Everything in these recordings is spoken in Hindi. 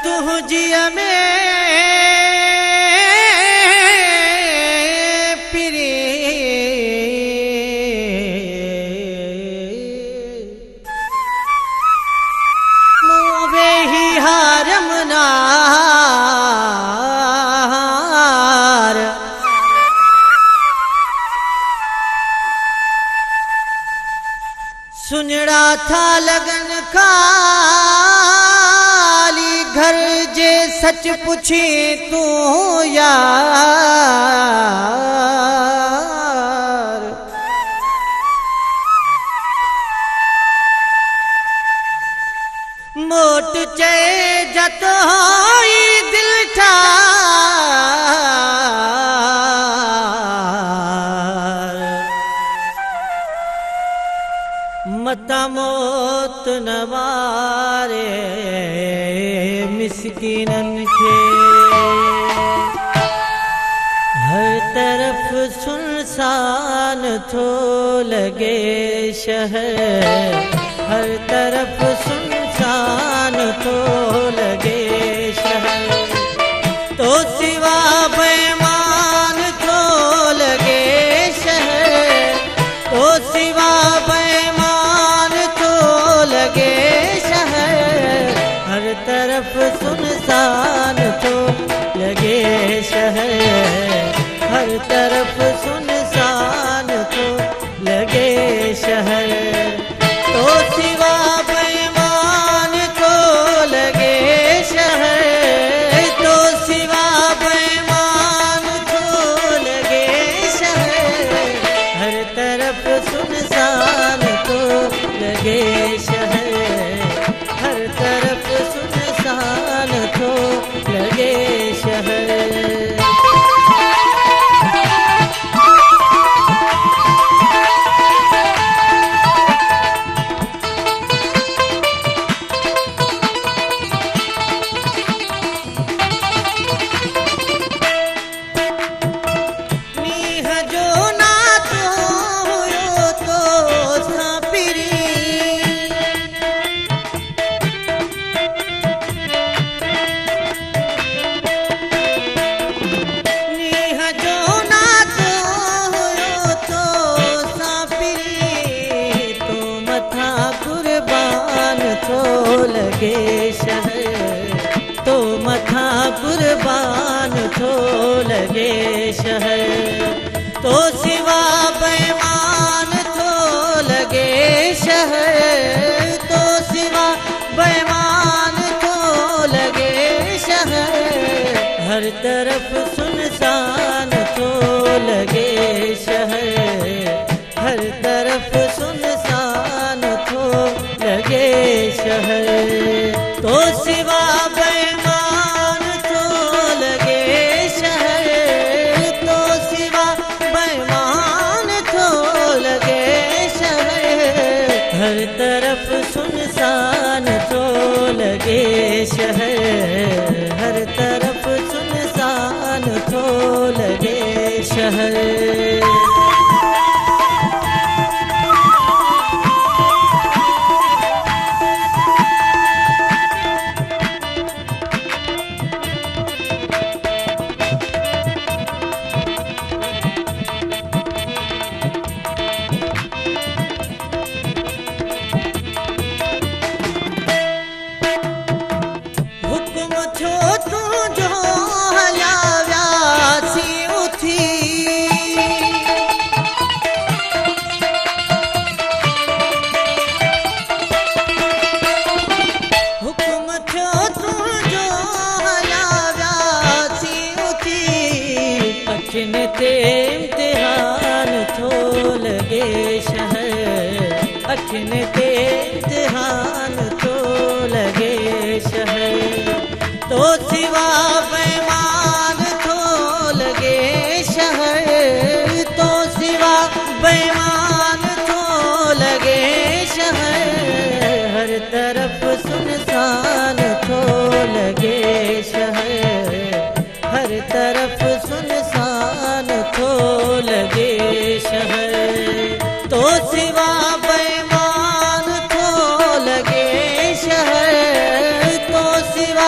तू जिया में पिरी मुवे ही हारम नार सुनड़ा था लगन खाली घर जे सच पूछी तू यार मोट चे जतो दिल ठार मता मौत न मारे मिस्कीनन के हर तरफ सुनसान थो लगे शहर हर तरफ सुनसान थो लगे शहर तो सिवा बेईमान थो लगे शहर तो सिवा बेईमान थो लगे शहर हर तरफ सुनसान थो लगे शहर हर तरफ सुनसान थो लगे शहर तो सिवा बेईमान थो लगे शहर तो सिवा बेईमान थो लगे शहर हर तरफ सुनसान थो लगे शहर हर तरफ सुनसान थो लगे शहर लगे शहर तो मथा कुर्बान थो लगे शहर तो सिवा बेईमान थो लगे शहर तो सिवा बेईमान थो लगे शहर हर तरफ सुनसान थो लगे शहर हर तरफ सुनसान थो लगे शहर तो सिवा बेईमान थो लगे शहर तो सिवा बेईमान थो लगे शहर हर तरफ सुनसान थो लगे शहर हर तरफ सुनसान थो लगे शहर अखिन ते इम्तिहान थो लगे शहर अखिन ते इम्तिहान थो लगे शहर तो सिवा बेईमान थो लगे शहर तो सिवा बेईमान थो लगे शहर हर तरफ सुनसान थो लगे शहर हर तरफ सुनसान थो लगे शहर तो सिवा बेईमान थो लगे शहर तो सिवा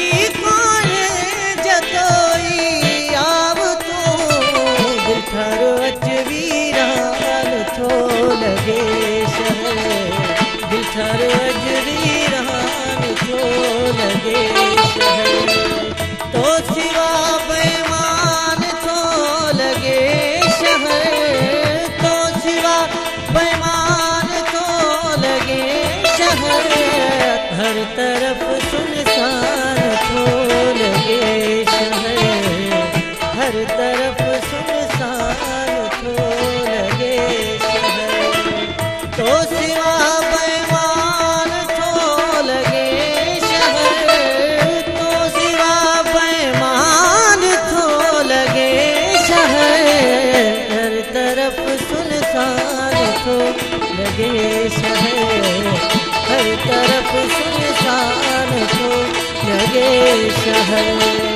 पुछी कोने जतोई आव तू दिल थारो अच वीरान थो लगे शहर दिल थारो अच वीरान थो लगे शहर तो सिवा बेईमान थो लगे शहर तो सिवा बेईमान थो लगे शहर हर तरफ सुनसान थो लगे शहर हर तरफ सुनसान थो लगे शहर तो सिवा बेईमान थो लगे शहर तो सिवा बेईमान थो लगे शहर हर तरफ सुनसान थो लगे शहर हर तरफ सुनसान थो लगे शहर।